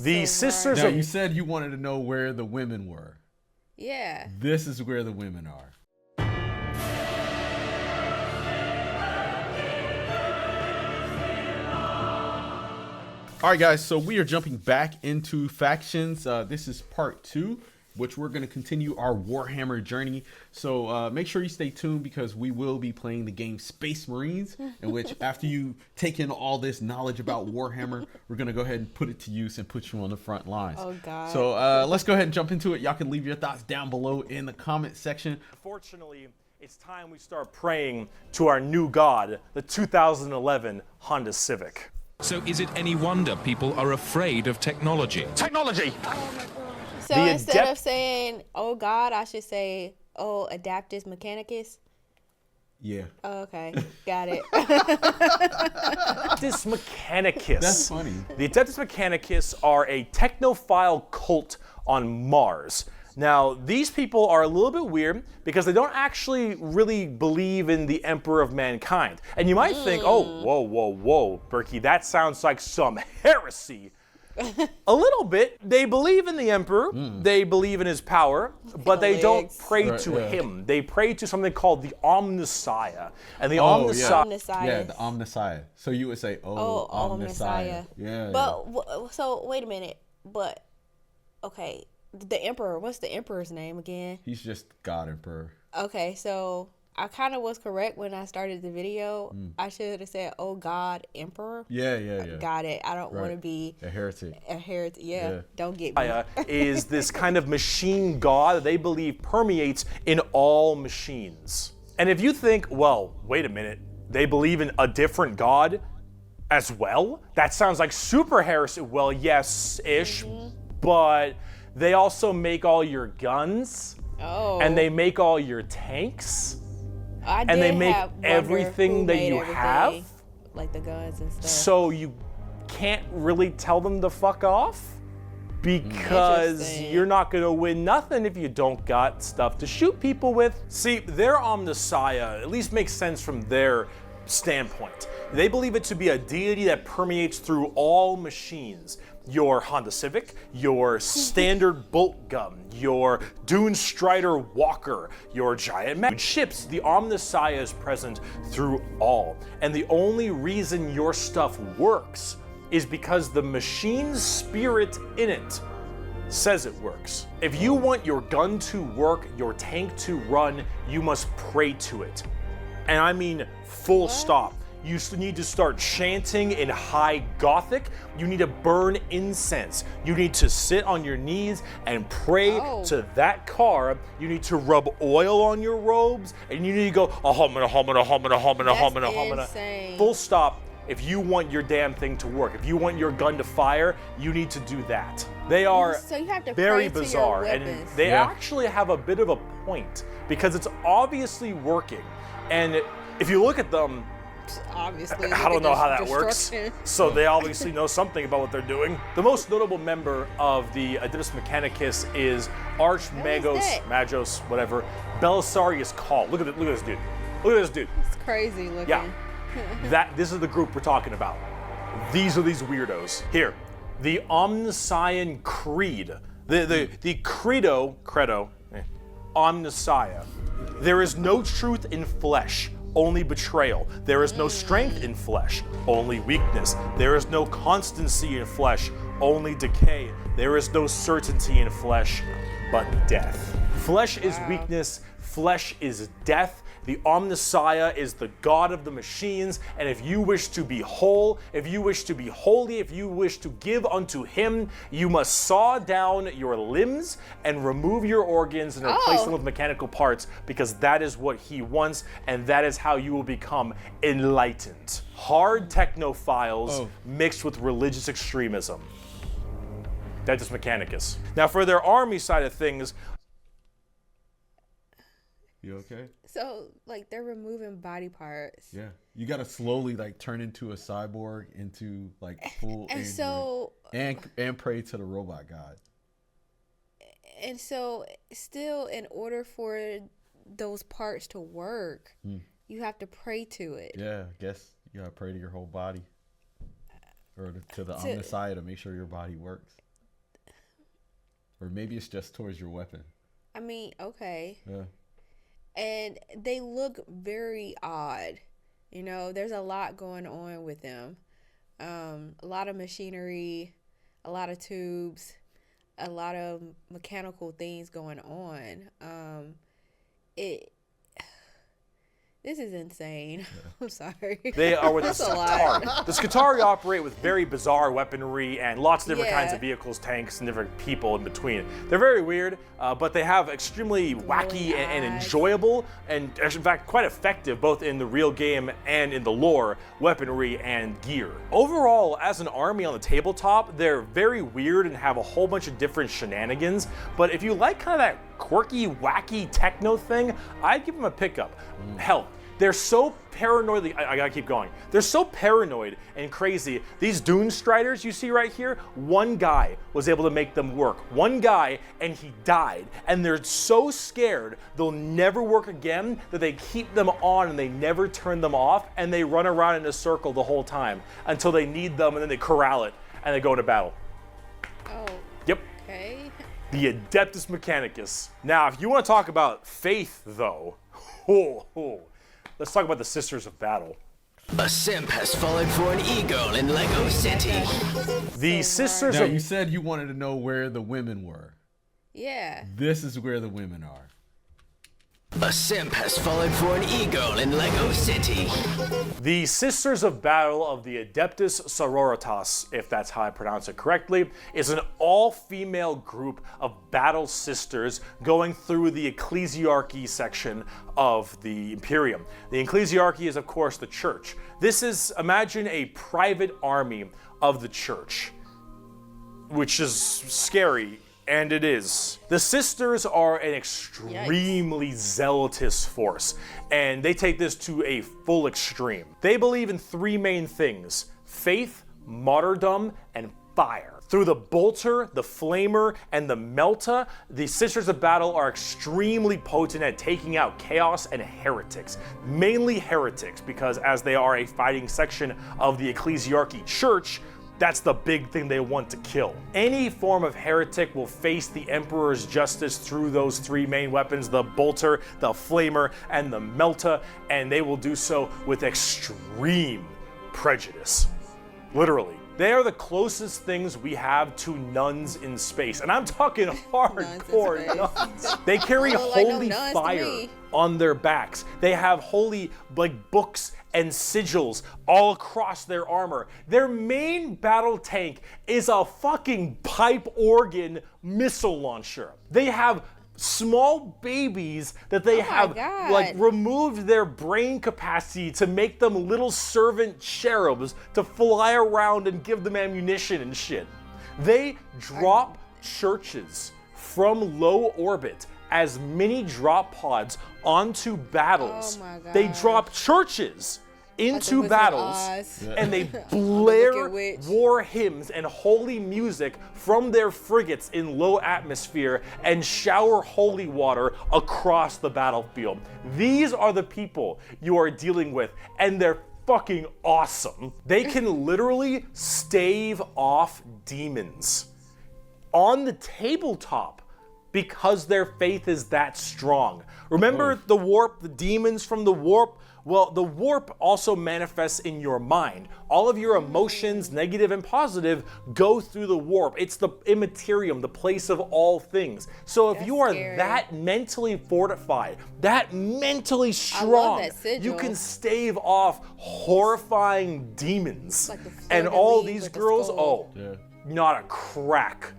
The sisters Now, of... you said you wanted to know where the women were. Yeah. This is where the women are. All right, guys, so we are jumping back into factions. This is part 2, which we're going to continue our Warhammer journey. So make sure you stay tuned because we will be playing the game Space Marines, in which after you take in all this knowledge about Warhammer, we're going to go ahead and put it to use and put you on the front lines. Oh, God. So let's go ahead and jump into it. Y'all can leave your thoughts down below in the comment section. Unfortunately, it's time we start praying to our new god, the 2011 Honda Civic. So is it any wonder people are afraid of technology? Technology! So instead of saying, oh God, I should say, oh, Adeptus Mechanicus? Yeah. Oh, okay, got it. Adeptus Mechanicus. That's funny. The Adeptus Mechanicus are a technophile cult on Mars. Now, these people are a little bit weird because they don't actually really believe in the Emperor of Mankind. And you might think, oh, whoa, Bricky, that sounds like some heresy. A little bit. They believe in the Emperor, they believe in his power, but they don't pray to him. They pray to something called the Omnissiah. And the Omnissiah... Yeah, the Omnissiah. So you would say, Omnissiah. Yeah. But, so, wait a minute. But, okay, the Emperor, what's the Emperor's name again? He's just God Emperor. Okay, so I kind of was correct when I started the video. I should have said, oh God, Emperor. Yeah. Got it. I don't want to be a heretic. Yeah, don't get me. Is this kind of machine god that they believe permeates in all machines. And if you think, well, wait a minute, they believe in a different god as well? That sounds like super heresy. Well, yes-ish, but they also make all your guns. And they make all your tanks. And they make everything that you have. Like the guns and stuff. So you can't really tell them to fuck off? Because you're not going to win nothing if you don't got stuff to shoot people with. See, their Omnissiah at least makes sense from their standpoint. They believe it to be a deity that permeates through all machines. Your Honda Civic, your standard bolt gun, your Dune Strider Walker, your giant ships. The Omnissiah is present through all. And the only reason your stuff works is because the machine's spirit in it says it works. If you want your gun to work, your tank to run, you must pray to it. And I mean full stop. You need to start chanting in high Gothic. You need to burn incense. You need to sit on your knees and pray to that car. You need to rub oil on your robes, and you need to go ahomina, homina, homina, homina, homina, homina. Full stop. If you want your damn thing to work, if you want your gun to fire, you need to do that. They are very bizarre, and they actually have a bit of a point because it's obviously working. And if you look at them, obviously, I don't know how that works. So they obviously know something about what they're doing. The most notable member of the Adeptus Mechanicus is Magos, whatever, Belisarius Call. Look at this dude. Look at this dude. It's crazy looking. Yeah. This is the group we're talking about. These are these weirdos. Here, the Omnissian Creed. The credo, Omnissiah. There is no truth in flesh, only betrayal. There is no strength in flesh, only weakness. There is no constancy in flesh, only decay. There is no certainty in flesh, but death. Flesh is weakness, flesh is death. The Omnissiah is the god of the machines, and if you wish to be whole, if you wish to be holy, if you wish to give unto him, you must saw down your limbs and remove your organs and replace them with mechanical parts, because that is what he wants, and that is how you will become enlightened. Hard technophiles mixed with religious extremism. Adeptus Mechanicus. Now for their army side of things, you okay? So, like, they're removing body parts. Yeah. You got to slowly, like, turn into a cyborg, into, like, full and so and pray to the robot god. And so, still, in order for those parts to work, you have to pray to it. Yeah, I guess you got to pray to your whole body. or to the Omnissiah to make sure your body works. Or maybe it's just towards your weapon. I mean, okay. Yeah. And they look very odd. You know, there's a lot going on with them. A lot of machinery, a lot of tubes, a lot of mechanical things going on. This is insane. Yeah. I'm sorry. They are with the That's a lot. Skitarii. The Skitarii operate with very bizarre weaponry and lots of different kinds of vehicles, tanks, and different people in between. They're very weird, but they have extremely wacky and enjoyable, and in fact quite effective, both in the real game and in the lore, weaponry and gear. Overall, as an army on the tabletop, they're very weird and have a whole bunch of different shenanigans, but if you like kind of that quirky, wacky techno thing, I'd give them a pickup. Hell, they're so paranoid. I gotta keep going. They're so paranoid and crazy. These Dune Striders you see right here, one guy was able to make them work. One guy, and he died. And they're so scared they'll never work again that they keep them on and they never turn them off, and they run around in a circle the whole time until they need them, and then they corral it and they go into battle. Oh. Yep. Okay. The Adeptus Mechanicus. Now, if you want to talk about faith, though, let's talk about the Sisters of Battle. A simp has fallen for an eagle in Lego City. The Sisters Now, of... you said you wanted to know where the women were. Yeah. This is where the women are. A simp has fallen for an eagle in Lego City. The Sisters of Battle of the Adeptus Sororitas, if that's how I pronounce it correctly, is an all-female group of battle sisters going through the ecclesiarchy section of the Imperium. The ecclesiarchy is, of course, the church. This is, imagine a private army of the church, which is scary. And it is. The sisters are an extremely zealotous force, and they take this to a full extreme. They believe in three main things: faith, martyrdom, and fire. Through the bolter, the flamer, and the melta, the Sisters of Battle are extremely potent at taking out chaos and heretics. Mainly heretics, because as they are a fighting section of the ecclesiarchy church, that's the big thing they want to kill. Any form of heretic will face the Emperor's justice through those three main weapons, the bolter, the flamer, and the melta, and they will do so with extreme prejudice. Literally. They are the closest things we have to nuns in space. And I'm talking hardcore nuns. They carry holy fire on their backs. They have holy books and sigils all across their armor. Their main battle tank is a fucking pipe organ missile launcher. They have small babies that they have removed their brain capacity to make them little servant cherubs to fly around and give them ammunition and shit. They drop churches from low orbit as mini drop pods onto battles. Oh my God. They drop churches into battles, and they blare war hymns and holy music from their frigates in low atmosphere and shower holy water across the battlefield. These are the people you are dealing with, and they're fucking awesome. They can literally stave off demons on the tabletop because their faith is that strong. Remember the warp, the demons from the warp? Well, the warp also manifests in your mind. All of your emotions, negative and positive, go through the warp. It's the immaterium, the place of all things. So if you are that mentally fortified, that mentally strong, you can stave off horrifying demons. And all these girls, not a crack.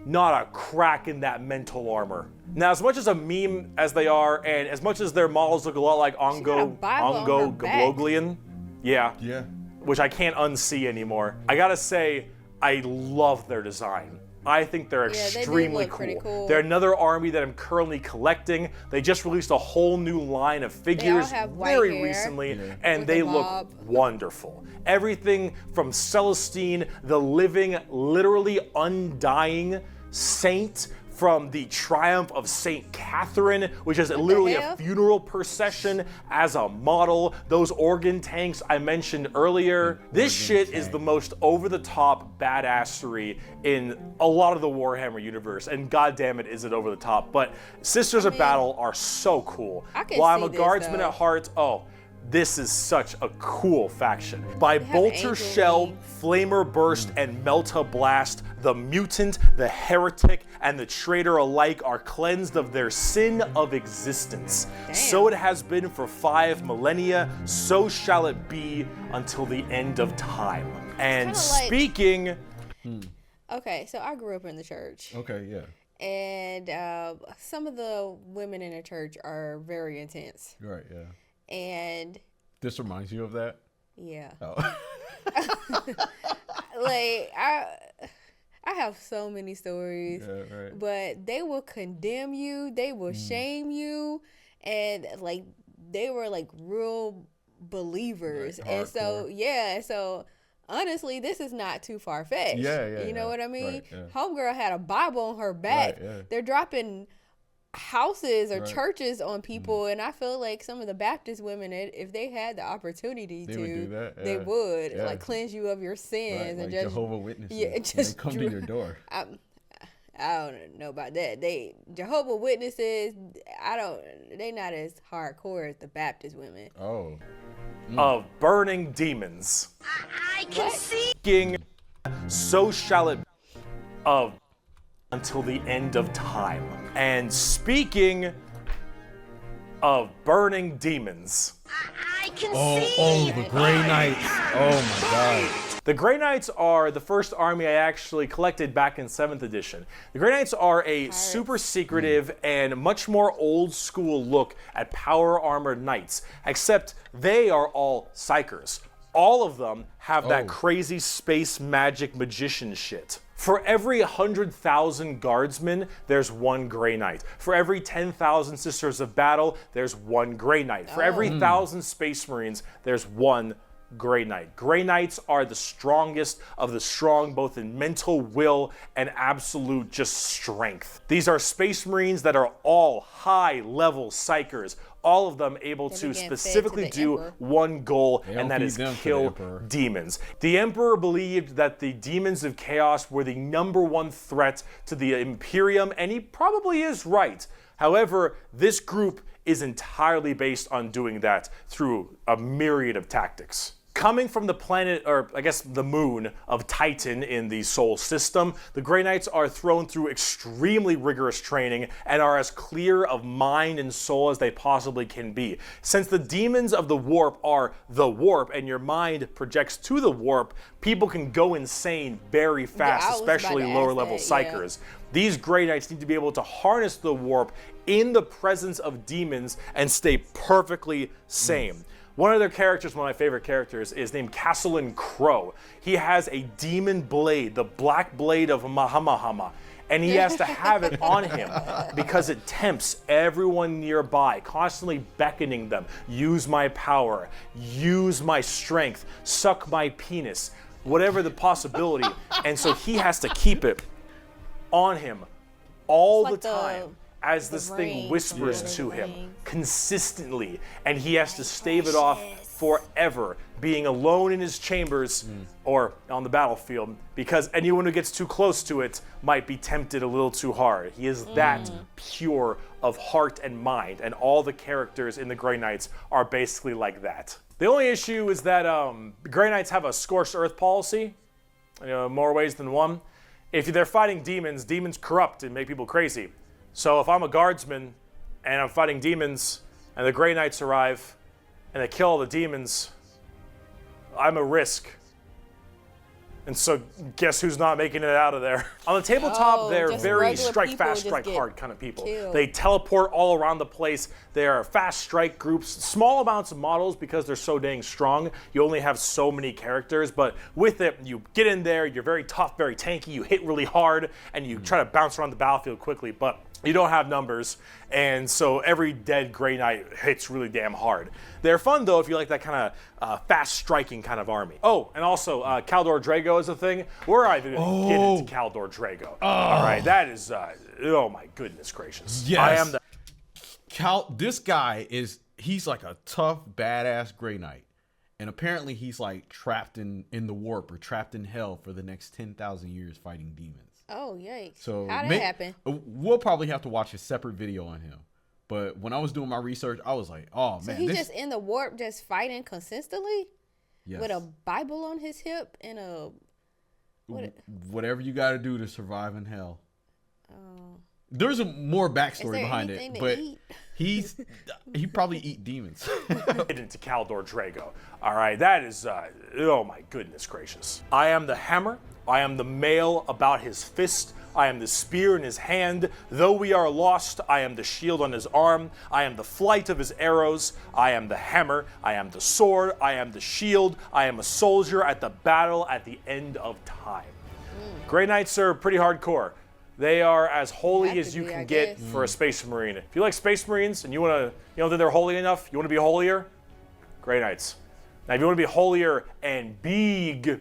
Not a crack in that mental armor. Now, as much as a meme as they are, and as much as their models look a lot like Ongo Gabloglian, which I can't unsee anymore, I gotta say, I love their design. I think they're extremely cool. They're another army that I'm currently collecting. They just released a whole new line of figures very recently, and they look wonderful. Everything from Celestine, the living, literally undying saint from the Triumph of St. Catherine, which is literally a funeral procession as a model. Those organ tanks I mentioned earlier. This shit is the most over-the-top badassery in a lot of the Warhammer universe, and goddamn it, is it over the top. But Sisters of Battle are so cool. While I'm a guardsman at heart, this is such a cool faction. By Bolter Shell, Flamer Burst, and Melta Blast, the mutant, the heretic, and the traitor alike are cleansed of their sin of existence. So it has been for 5 millennia, so shall it be until the end of time. And speaking... Okay, so I grew up in the church. Okay, yeah. And some of the women in the church are very intense. Right, yeah. And this reminds you of that? Yeah. Oh. Like I have so many stories. Yeah, right. But they will condemn you, they will shame you, and like they were like real believers. Like, and so honestly, this is not too far-fetched. You know what I mean? Right, yeah. Homegirl had a Bible on her back. Right, yeah. They're dropping houses or churches on people, and I feel like some of the Baptist women, if they had the opportunity they would do that. they would like cleanse you of your sins, and like just Jehovah's Witnesses. Yeah, just come to your door. I don't know about that. Jehovah's Witnesses, they not as hardcore as the Baptist women. Oh. Of burning demons. I can see. So shall it of until the end of time. And speaking of burning demons. I can see. The Grey Knights. Oh my God. The Grey Knights are the first army I actually collected back in 7th edition. The Grey Knights are a super secretive and much more old school look at power armored knights, except they are all psychers. All of them have that crazy space magic magician shit. For every 100,000 guardsmen, there's 1 Grey Knight. For every 10,000 Sisters of Battle, there's 1 Grey Knight. For every 1,000 Space Marines, there's 1 Grey Knight. Grey Knights are the strongest of the strong, both in mental will and absolute just strength. These are Space Marines that are all high-level psychers, all of them able to specifically do one goal, and that is kill demons. The Emperor believed that the demons of chaos were the #1 threat to the Imperium, and he probably is right. However, this group is entirely based on doing that through a myriad of tactics. Coming from the planet, or I guess the moon, of Titan in the Sol system, the Grey Knights are thrown through extremely rigorous training and are as clear of mind and soul as they possibly can be. Since the demons of the warp are the warp and your mind projects to the warp, people can go insane very fast, especially lower level psychers. These Grey Knights need to be able to harness the warp in the presence of demons and stay perfectly sane. One of their characters, one of my favorite characters, is named Castellan Crow. He has a demon blade, the black blade of Mahamahama, and he has to have it on him because it tempts everyone nearby, constantly beckoning them. Use my power, use my strength, suck my penis, whatever the possibility. And so he has to keep it on him all the time. As this thing whispers to him consistently, and he has to stave it off forever, being alone in his chambers or on the battlefield, because anyone who gets too close to it might be tempted a little too hard. He is that pure of heart and mind, and all the characters in the Grey Knights are basically like that. The only issue is that the Grey Knights have a scorched earth policy, more ways than one. If they're fighting demons, demons corrupt and make people crazy. So if I'm a guardsman and I'm fighting demons and the Grey Knights arrive and they kill all the demons, I'm a risk. And so guess who's not making it out of there? On the tabletop, they're very strike fast, strike hard kind of people. They teleport all around the place. They are fast strike groups, small amounts of models because they're so dang strong. You only have so many characters, but with it, you get in there, you're very tough, very tanky, you hit really hard, and you try to bounce around the battlefield quickly, but you don't have numbers, and so every dead Grey Knight hits really damn hard. They're fun, though, if you like that kind of fast-striking kind of army. Oh, and also, Caldor Drago Drago is a thing, we're either going to get into Caldor Drago. All right, that is, oh my goodness gracious. Yes. I am the... This guy he's like a tough, badass Grey Knight. And apparently he's like trapped in the warp or trapped in hell for the next 10,000 years fighting demons. Oh, yikes. So How'd it happen? We'll probably have to watch a separate video on him. But when I was doing my research, I was like, oh, So man. he's just in the warp just fighting consistently? Yes. With a Bible on his hip and a... Whatever you got to do to survive in hell. Oh. There's more backstory behind it, but eat? he probably eat demons. Get into Caldor Drago. All right, that is, oh my goodness gracious. I am the hammer. I am the mail about his fist. I am the spear in his hand. Though we are lost, I am the shield on his arm. I am the flight of his arrows. I am the hammer. I am the sword. I am the shield. I am a soldier at the battle at the end of time. Grey Knights are pretty hardcore. They are as holy as you can get for a Space Marine. If you like Space Marines and you want to, you don't think they're holy enough, you want to be holier, Grey Knights. Now, if you want to be holier and big,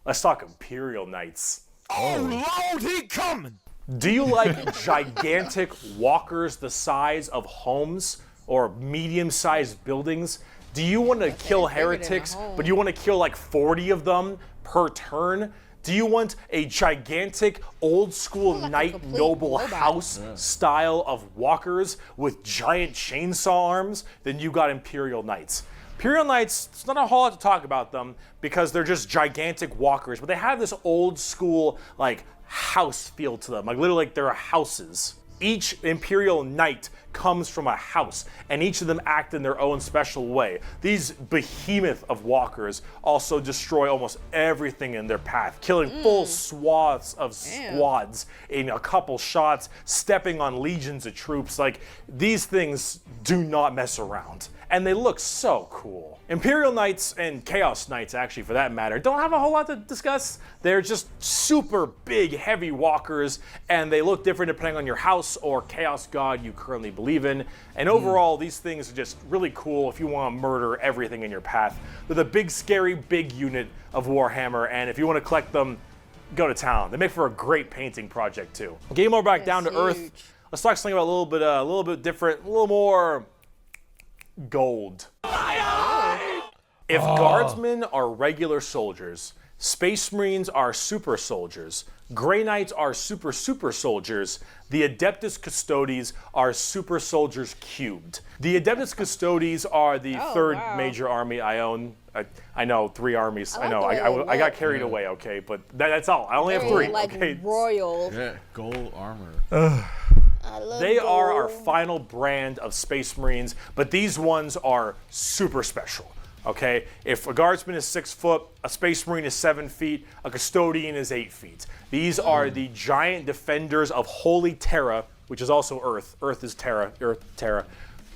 let's talk Imperial Knights. Oh, Lord, he coming! Do you like gigantic walkers the size of homes or medium-sized buildings? Do you want to kill heretics, but you want to kill like 40 of them per turn? Do you want a gigantic, old-school knight noble house style of walkers with giant chainsaw arms? Then you got Imperial Knights. Imperial Knights, it's not a whole lot to talk about them because they're just gigantic walkers, but they have this old-school, like, house feel to them. Like, literally, like, they're houses. Each Imperial Knight comes from a house, and each of them act in their own special way. These behemoth of walkers also destroy almost everything in their path, killing full swaths of squads in a couple shots, stepping on legions of troops. Like, these things do not mess around. And they look so cool. Imperial Knights and Chaos Knights, actually, for that matter, don't have a whole lot to discuss. They're just super big, heavy walkers, and they look different depending on your house or Chaos God you currently believe in. And overall, these things are just really cool if you want to murder everything in your path. They're the big, scary, big unit of Warhammer, and if you want to collect them, go to town. They make for a great painting project, too. Getting more back down to earth, let's talk something about a little bit different, a little more gold. If guardsmen are regular soldiers, Space Marines are super soldiers, Grey Knights are super soldiers, the Adeptus Custodes are super soldiers cubed. The Adeptus Custodes are the third major army I own. I know, 3 armies. I know, I got carried away, okay, but that's all. I only have 3, like okay? royal. Yeah, gold armor. They are our final brand of Space Marines, but these ones are super special. Okay, if a guardsman is 6 foot, a Space Marine is 7 feet, a custodian is 8 feet. These are the giant defenders of Holy Terra, which is also Earth. Earth is Terra, Terra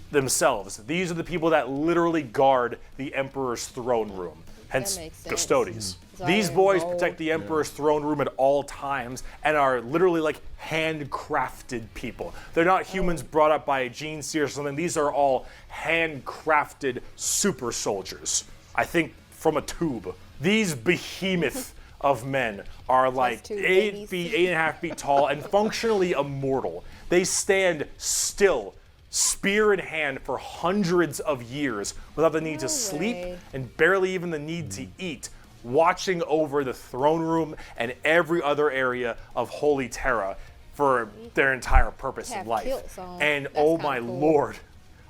themselves. These are the people that literally guard the Emperor's throne room. Hence, Custodes. These boys protect the Emperor's throne room at all times and are literally like handcrafted people. They're not humans brought up by a gene seer or something. These are all handcrafted super soldiers. I think from a tube. These behemoth of men are like 8 feet, 8.5 feet tall and functionally immortal. They stand still, spear in hand, for hundreds of years without the need to sleep and barely even the need to eat, watching over the throne room and every other area of Holy Terra for their entire purpose in life. And oh my lord,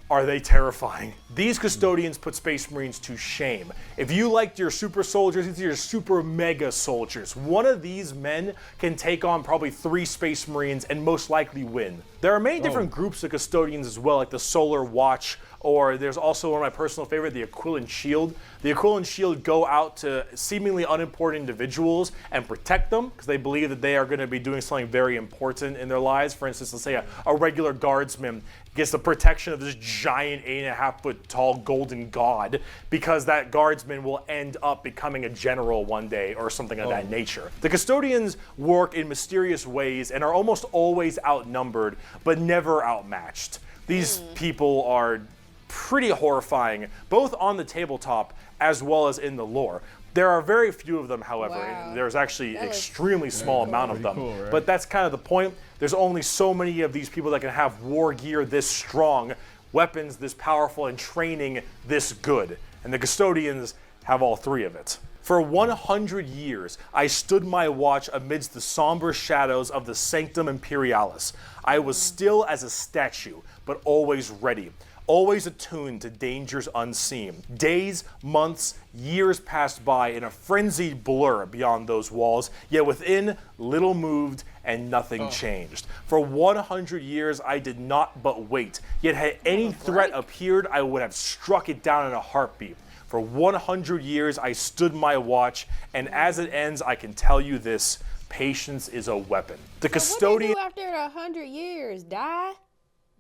are they terrifying. These custodians put Space Marines to shame. If you liked your super soldiers, these are your super mega soldiers. One of these men can take on probably 3 Space Marines and most likely win. There are many different groups of custodians as well, like the Solar Watch, or there's also one of my personal favorite, the Aquilan Shield. The Aquilan Shield go out to seemingly unimportant individuals and protect them because they believe that they are going to be doing something very important in their lives. For instance, let's say a regular guardsman gets the protection of this giant 8.5 foot tall golden god because that guardsman will end up becoming a general one day or something of that nature. The custodians work in mysterious ways and are almost always outnumbered, but never outmatched. These people are pretty horrifying, both on the tabletop as well as in the lore. There are very few of them, however. Wow. There's actually extremely small amount of them. Cool, right? But that's kind of the point. There's only so many of these people that can have war gear this strong, weapons this powerful, and training this good. And the Custodians have all three of it. For 100 years, I stood my watch amidst the somber shadows of the Sanctum Imperialis. I was still as a statue, but always ready, always attuned to dangers unseen. Days, months, years passed by in a frenzied blur beyond those walls, yet within, little moved and nothing changed. For 100 years, I did not but wait, yet had any threat appeared, I would have struck it down in a heartbeat. For 100 years, I stood my watch, and as it ends, I can tell you this: patience is a weapon. The Custodian. What they do after 100 years? Die?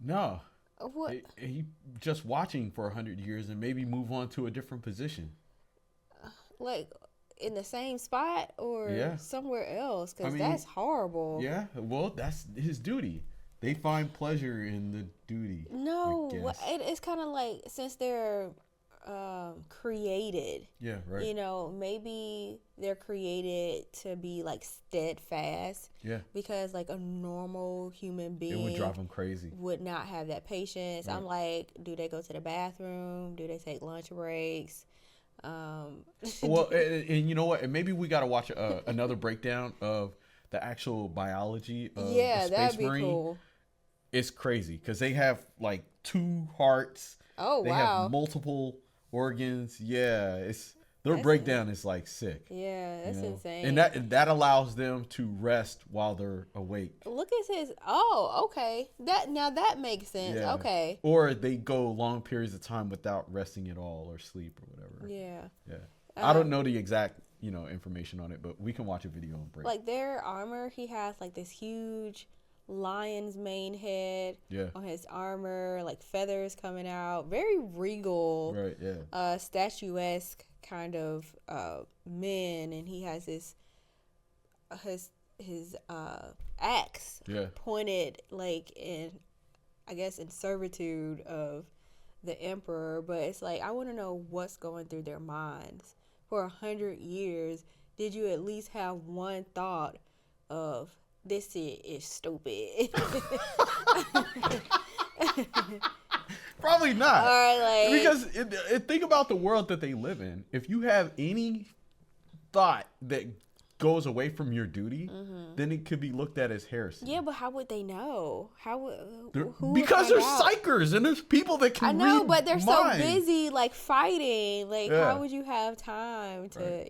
No. What? He just watching for 100 years and maybe move on to a different position. Like in the same spot or somewhere else? Because that's horrible. Yeah, well, that's his duty. They find pleasure in the duty. No, it's kind of like since they're created. Yeah, right. You know, maybe they're created to be like steadfast. Yeah. Because like a normal human being, It would drive them crazy. would not have that patience. Right. I'm like, do they go to the bathroom? Do they take lunch breaks? Well, and you know what? And maybe we got to watch another breakdown of the actual biology of a Space that'd be Marine. cool. It's crazy because they have like 2 hearts. Oh, they wow. have multiple organs. Yeah, their breakdown is like sick. Yeah, that's insane. And that allows them to rest while they're awake. Look at his. Oh, okay. That makes sense. Yeah. Okay. Or they go long periods of time without resting at all or sleep or whatever. Yeah. Yeah. I don't know the exact, information on it, but we can watch a video and break. Like their armor, he has like this huge lion's mane head on his armor, like feathers coming out, very regal, Right, yeah. Statuesque kind of men, and he has his axe pointed like in servitude of the emperor. But it's like, I want to know what's going through their minds. For 100 years, did you at least have one thought of, this shit is stupid? Probably not. Or like, Because think about the world that they live in. If you have any thought that goes away from your duty, then it could be looked at as heresy. yeah, but how would they know? Because there's psychers and there's people that can I know, read but they're minds. so busy like fighting. Like, Yeah. how would you have time to,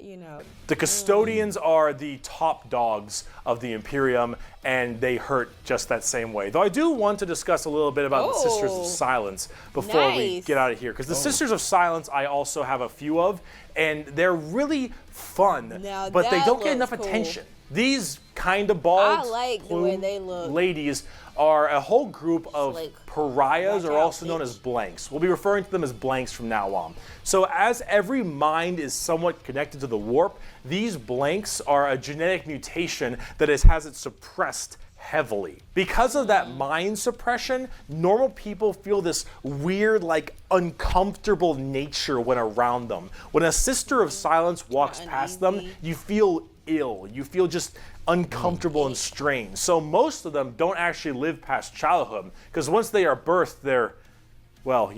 The Custodians are the top dogs of the Imperium, and they hurt just that same way. Though I do want to discuss a little bit about the Sisters of Silence before we Nice. get out of here, because the Sisters of Silence I also have a few of, and they're really fun, Now but they that don't get looks enough cool. attention. These kind of bald, I like the way plumed they look. ladies are a whole group of like, pariahs, watch or out, also known bitch. as blanks. We'll be referring to them as blanks from now on. So as every mind is somewhat connected to the warp, these blanks are a genetic mutation that has it suppressed heavily. Because of that mind suppression, normal people feel this weird, like, uncomfortable nature when around them. When a Sister of Silence walks past them, you feel ill. You feel just uncomfortable and strange. So most of them don't actually live past childhood, because once they are birthed, they're, well,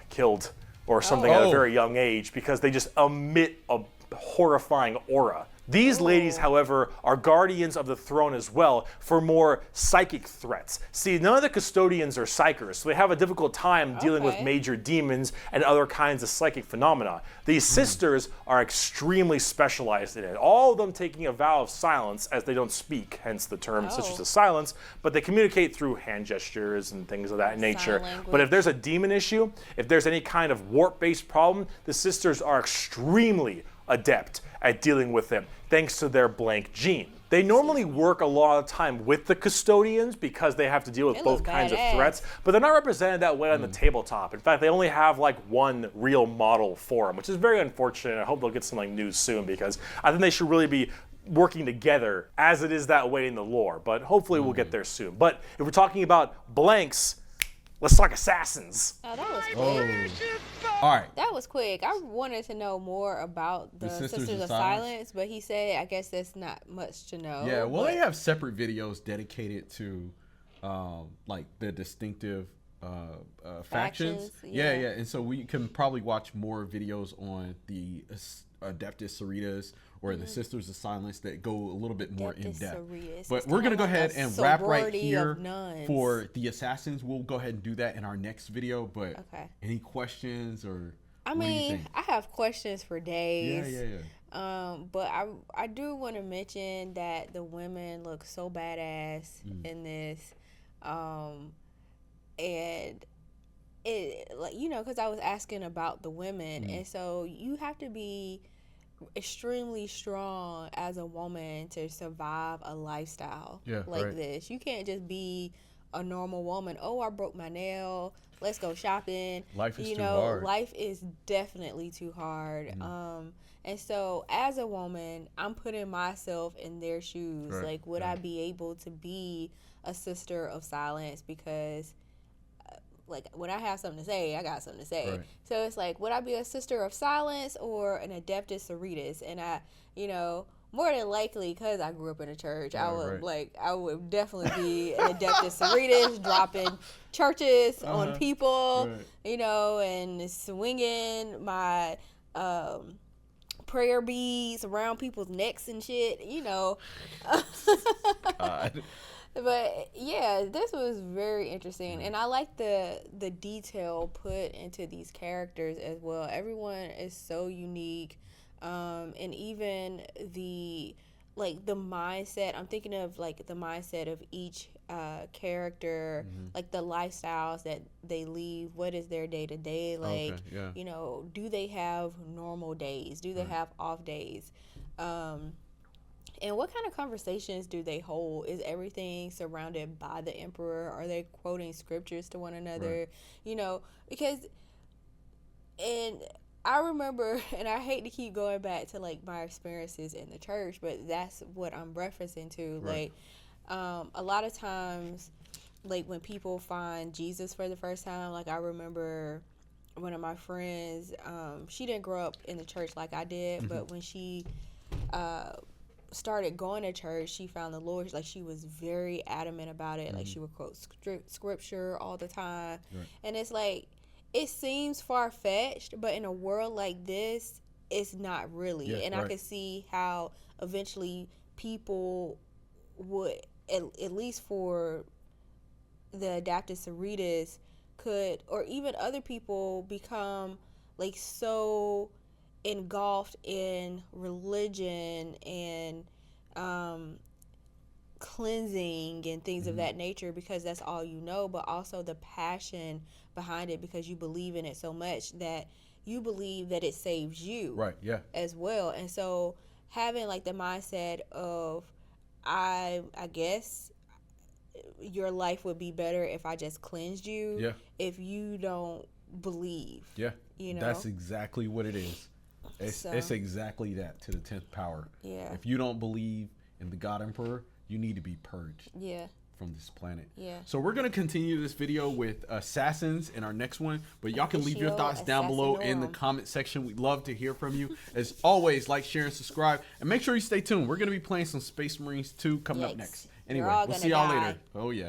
killed or something at a very young age, because they just emit a horrifying aura. These ladies, however, are guardians of the throne as well for more psychic threats. See, none of the Custodians are psychers, so they have a difficult time dealing with major demons and other kinds of psychic phenomena. These sisters are extremely specialized in it, all of them taking a vow of silence as they don't speak, hence the term Sisters of Silence, but they communicate through hand gestures and things of that nature. But if there's a demon issue, if there's any kind of warp-based problem, the sisters are extremely adept at dealing with them, thanks to their blank gene. They normally work a lot of time with the Custodians because they have to deal with both kinds of threats, but they're not represented that way on the tabletop. In fact, they only have like one real model for them, which is very unfortunate. I hope they'll get some news soon, because I think they should really be working together as it is that way in the lore, but hopefully we'll get there soon. But if we're talking about blanks, let's talk assassins. Oh, that was cool. All right. That was quick. I wanted to know more about the Sisters of Silence, but he said I guess that's not much to know. Yeah, well, they have separate videos dedicated to like the distinctive factions. Yeah, and so we can probably watch more videos on the Adeptus Mechanicus or the Sisters of Silence that go a little bit more in depth. But we're gonna go ahead and wrap right here for the assassins. We'll go ahead and do that in our next video. But any questions or? I mean, I have questions for days. Yeah. But I do want to mention that the women look so badass in this, and it, like, you know, because I was asking about the women, and so you have to be extremely strong as a woman to survive a lifestyle like this. You can't just be a normal woman. Oh, I broke my nail. Let's go shopping. Life is too hard. Life is definitely too hard. And so as a woman, I'm putting myself in their shoes. Like, would I be able to be a Sister of Silence? Because like, when I have something to say, I got something to say. So it's like, would I be a Sister of Silence or an Adeptus Mechanicus? And I, you know, more than likely, because I grew up in a church, I would definitely be an Adeptus Mechanicus, dropping churches on people, you know, and swinging my prayer beads around people's necks and shit, you know. God. But yeah, this was very interesting, and I like the detail put into these characters as well. Everyone is so unique, and even the mindset. I'm thinking of like the mindset of each character, like the lifestyles that they lead. What is their day to day like? You know, do they have normal days? Do they have off days? And what kind of conversations do they hold? Is everything surrounded by the emperor? Are they quoting scriptures to one another? You know, because, and I remember, and I hate to keep going back to like my experiences in the church, but that's what I'm referencing to. Like, a lot of times, like when people find Jesus for the first time, like I remember one of my friends, she didn't grow up in the church like I did, but when she started going to church, she found the Lord. Like, she was very adamant about it. Like, she would quote scripture all the time. And it's like, it seems far-fetched, but in a world like this, it's not really. And I could see how eventually people would, at least for the Adeptus Mechanicus, could, or even other people, become like so engulfed in religion and cleansing and things of that nature, because that's all you know, but also the passion behind it, because you believe in it so much that you believe that it saves you as well. And so having like the mindset of, I guess your life would be better if I just cleansed you if you don't believe. You know, that's exactly what it is. It's exactly that, to the 10th power. If you don't believe in the God Emperor, you need to be purged from this planet. So we're going to continue this video with assassins in our next one, but y'all can leave your thoughts down below in the comment section. We'd love to hear from you. As always, like, share, and subscribe, and make sure you stay tuned. We're going to be playing some Space Marines 2 coming up next. Anyway, we'll see y'all later. Oh yeah.